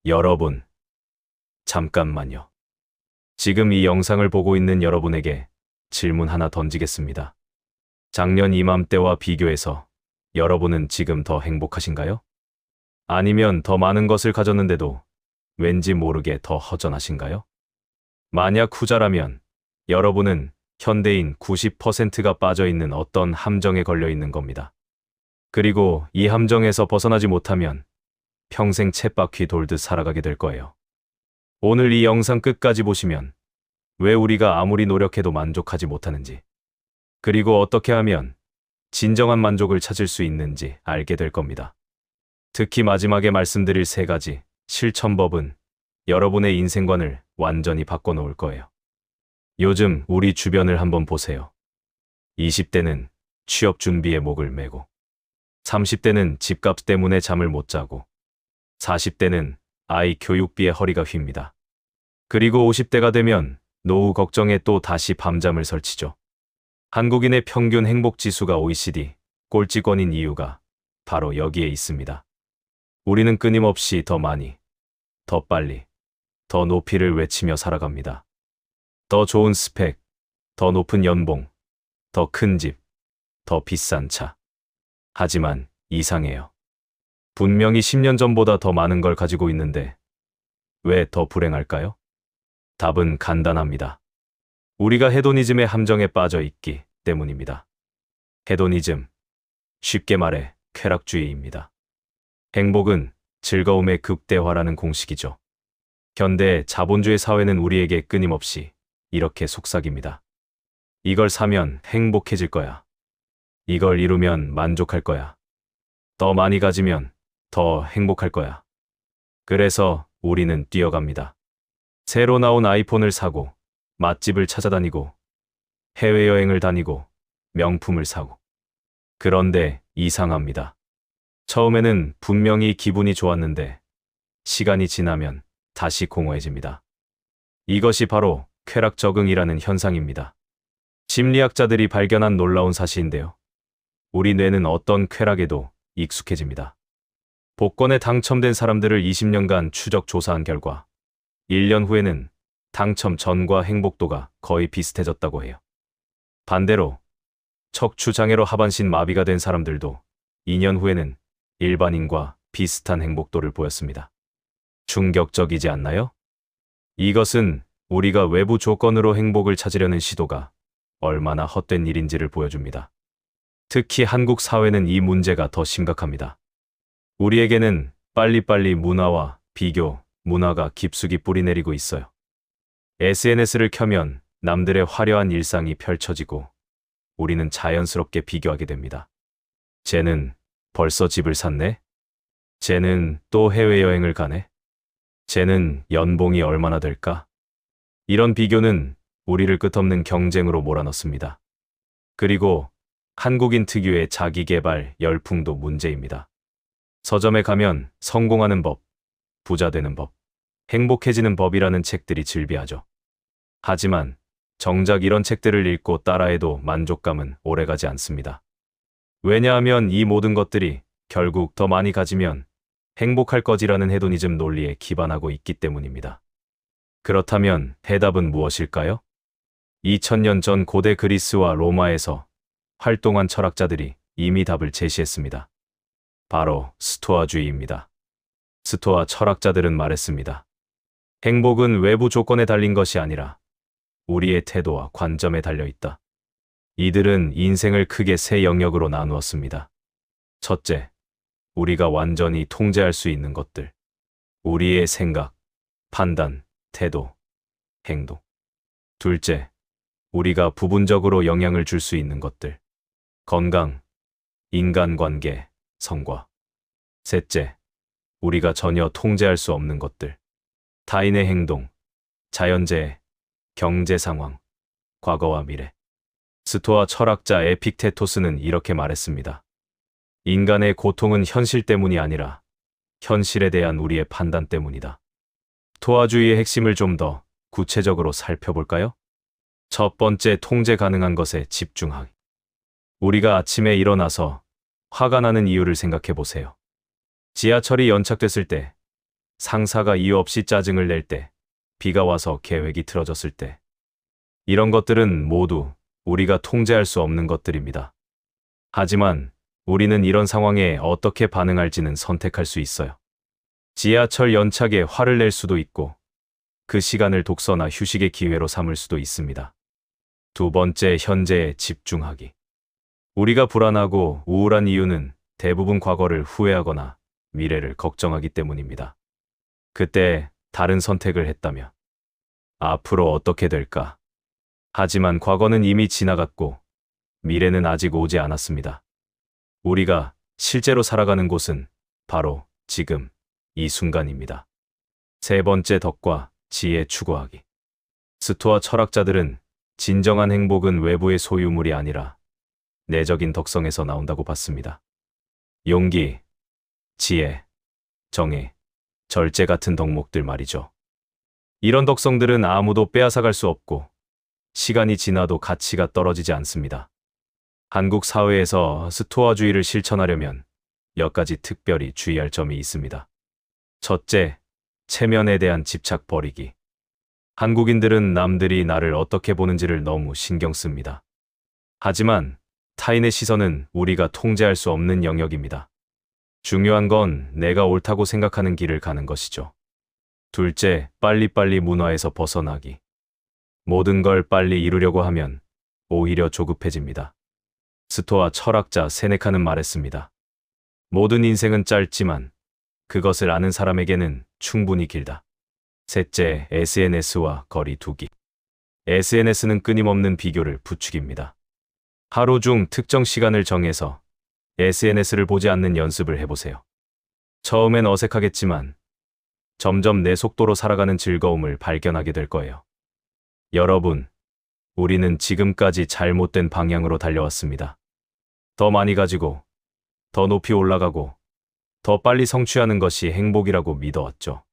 여러분, 잠깐만요. 지금 이 영상을 보고 있는 여러분에게 질문 하나 던지겠습니다. 작년 이맘때와 비교해서 여러분은 지금 더 행복하신가요? 아니면 더 많은 것을 가졌는데도 왠지 모르게 더 허전하신가요? 만약 후자라면 여러분은 현대인 90%가 빠져 있는 어떤 함정에 걸려 있는 겁니다. 그리고 이 함정에서 벗어나지 못하면 평생 쳇바퀴 돌듯 살아가게 될 거예요. 오늘 이 영상 끝까지 보시면 왜 우리가 아무리 노력해도 만족하지 못하는지, 그리고 어떻게 하면 진정한 만족을 찾을 수 있는지 알게 될 겁니다. 특히 마지막에 말씀드릴 3가지 실천법은 여러분의 인생관을 완전히 바꿔놓을 거예요. 요즘 우리 주변을 한번 보세요. 20대는 취업 준비에 목을 메고, 30대는 집값 때문에 잠을 못 자고, 40대는 아이 교육비에 허리가 휩니다. 그리고 50대가 되면 노후 걱정에 또 다시 밤잠을 설치죠. 한국인의 평균 행복지수가 OECD 꼴찌권인 이유가 바로 여기에 있습니다. 우리는 끊임없이 더 많이, 더 빨리, 더 높이를 외치며 살아갑니다. 더 좋은 스펙, 더 높은 연봉, 더 큰 집, 더 비싼 차. 하지만 이상해요. 분명히 10년 전보다 더 많은 걸 가지고 있는데 왜 더 불행할까요? 답은 간단합니다. 우리가 헤도니즘의 함정에 빠져 있기 때문입니다. 헤도니즘, 쉽게 말해 쾌락주의입니다. 행복은 즐거움의 극대화라는 공식이죠. 현대 자본주의 사회는 우리에게 끊임없이 이렇게 속삭입니다. 이걸 사면 행복해질 거야. 이걸 이루면 만족할 거야. 더 많이 가지면 더 행복할 거야. 그래서 우리는 뛰어갑니다. 새로 나온 아이폰을 사고, 맛집을 찾아다니고, 해외여행을 다니고, 명품을 사고. 그런데 이상합니다. 처음에는 분명히 기분이 좋았는데 시간이 지나면 다시 공허해집니다. 이것이 바로 쾌락 적응이라는 현상입니다. 심리학자들이 발견한 놀라운 사실인데요. 우리 뇌는 어떤 쾌락에도 익숙해집니다. 복권에 당첨된 사람들을 20년간 추적 조사한 결과 1년 후에는 당첨 전과 행복도가 거의 비슷해졌다고 해요. 반대로 척추장애로 하반신 마비가 된 사람들도 2년 후에는 일반인과 비슷한 행복도를 보였습니다. 충격적이지 않나요? 이것은 우리가 외부 조건으로 행복을 찾으려는 시도가 얼마나 헛된 일인지를 보여줍니다. 특히 한국 사회는 이 문제가 더 심각합니다. 우리에게는 빨리빨리 문화와 비교 문화가 깊숙이 뿌리내리고 있어요. SNS를 켜면 남들의 화려한 일상이 펼쳐지고 우리는 자연스럽게 비교하게 됩니다. 쟤는 벌써 집을 샀네? 쟤는 또 해외여행을 가네? 쟤는 연봉이 얼마나 될까? 이런 비교는 우리를 끝없는 경쟁으로 몰아넣습니다. 그리고 한국인 특유의 자기계발 열풍도 문제입니다. 서점에 가면 성공하는 법, 부자 되는 법, 행복해지는 법이라는 책들이 즐비하죠. 하지만 정작 이런 책들을 읽고 따라해도 만족감은 오래가지 않습니다. 왜냐하면 이 모든 것들이 결국 더 많이 가지면 행복할 거지라는 헤도니즘 논리에 기반하고 있기 때문입니다. 그렇다면 해답은 무엇일까요? 2000년 전 고대 그리스와 로마에서 활동한 철학자들이 이미 답을 제시했습니다. 바로 스토아주의입니다. 스토아 철학자들은 말했습니다. 행복은 외부 조건에 달린 것이 아니라 우리의 태도와 관점에 달려 있다. 이들은 인생을 크게 3영역으로 나누었습니다. 첫째, 우리가 완전히 통제할 수 있는 것들. 우리의 생각, 판단, 태도, 행동. 둘째, 우리가 부분적으로 영향을 줄 수 있는 것들. 건강, 인간관계, 성과. 셋째, 우리가 전혀 통제할 수 없는 것들. 타인의 행동, 자연재해, 경제 상황, 과거와 미래. 스토아 철학자 에픽테토스는 이렇게 말했습니다. 인간의 고통은 현실 때문이 아니라 현실에 대한 우리의 판단 때문이다. 스토아주의의 핵심을 좀 더 구체적으로 살펴볼까요? 첫 번째, 통제 가능한 것에 집중하기. 우리가 아침에 일어나서 화가 나는 이유를 생각해 보세요. 지하철이 연착됐을 때, 상사가 이유 없이 짜증을 낼 때, 비가 와서 계획이 틀어졌을 때. 이런 것들은 모두 우리가 통제할 수 없는 것들입니다. 하지만 우리는 이런 상황에 어떻게 반응할지는 선택할 수 있어요. 지하철 연착에 화를 낼 수도 있고, 그 시간을 독서나 휴식의 기회로 삼을 수도 있습니다. 두 번째, 현재에 집중하기. 우리가 불안하고 우울한 이유는 대부분 과거를 후회하거나 미래를 걱정하기 때문입니다. 그때 다른 선택을 했다면 앞으로 어떻게 될까? 하지만 과거는 이미 지나갔고 미래는 아직 오지 않았습니다. 우리가 실제로 살아가는 곳은 바로 지금 이 순간입니다. 세 번째, 덕과 지혜 추구하기. 스토아 철학자들은 진정한 행복은 외부의 소유물이 아니라 내적인 덕성에서 나온다고 봤습니다. 용기, 지혜, 정의, 절제 같은 덕목들 말이죠. 이런 덕성들은 아무도 빼앗아갈 수 없고 시간이 지나도 가치가 떨어지지 않습니다. 한국 사회에서 스토아주의를 실천하려면 몇 가지 특별히 주의할 점이 있습니다. 첫째, 체면에 대한 집착 버리기. 한국인들은 남들이 나를 어떻게 보는지를 너무 신경 씁니다. 하지만 타인의 시선은 우리가 통제할 수 없는 영역입니다. 중요한 건 내가 옳다고 생각하는 길을 가는 것이죠. 둘째, 빨리빨리 문화에서 벗어나기. 모든 걸 빨리 이루려고 하면 오히려 조급해집니다. 스토아 철학자 세네카는 말했습니다. 모든 인생은 짧지만 그것을 아는 사람에게는 충분히 길다. 셋째, SNS와 거리 두기. SNS는 끊임없는 비교를 부추깁니다. 하루 중 특정 시간을 정해서 SNS를 보지 않는 연습을 해보세요. 처음엔 어색하겠지만 점점 내 속도로 살아가는 즐거움을 발견하게 될 거예요. 여러분, 우리는 지금까지 잘못된 방향으로 달려왔습니다. 더 많이 가지고, 더 높이 올라가고, 더 빨리 성취하는 것이 행복이라고 믿어왔죠.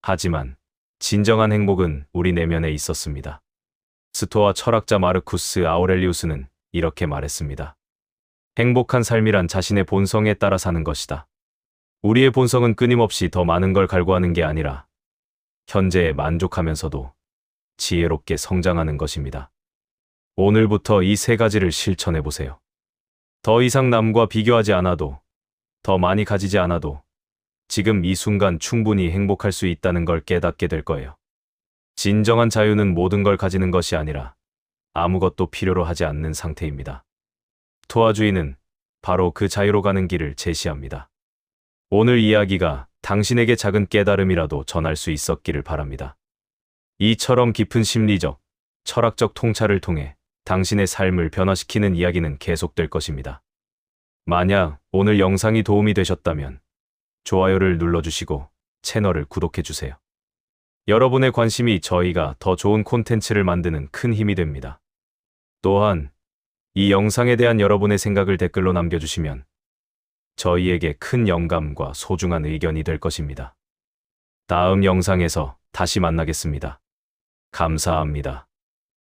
하지만 진정한 행복은 우리 내면에 있었습니다. 스토아 철학자 마르쿠스 아우렐리우스는 이렇게 말했습니다. 행복한 삶이란 자신의 본성에 따라 사는 것이다. 우리의 본성은 끊임없이 더 많은 걸 갈구하는 게 아니라 현재에 만족하면서도 지혜롭게 성장하는 것입니다. 오늘부터 이 세 가지를 실천해 보세요. 더 이상 남과 비교하지 않아도, 더 많이 가지지 않아도 지금 이 순간 충분히 행복할 수 있다는 걸 깨닫게 될 거예요. 진정한 자유는 모든 걸 가지는 것이 아니라 아무것도 필요로 하지 않는 상태입니다. 스토아주의는 바로 그 자유로 가는 길을 제시합니다. 오늘 이야기가 당신에게 작은 깨달음이라도 전할 수 있었기를 바랍니다. 이처럼 깊은 심리적, 철학적 통찰을 통해 당신의 삶을 변화시키는 이야기는 계속될 것입니다. 만약 오늘 영상이 도움이 되셨다면 좋아요를 눌러주시고 채널을 구독해주세요. 여러분의 관심이 저희가 더 좋은 콘텐츠를 만드는 큰 힘이 됩니다. 또한 이 영상에 대한 여러분의 생각을 댓글로 남겨주시면 저희에게 큰 영감과 소중한 의견이 될 것입니다. 다음 영상에서 다시 만나겠습니다. 감사합니다.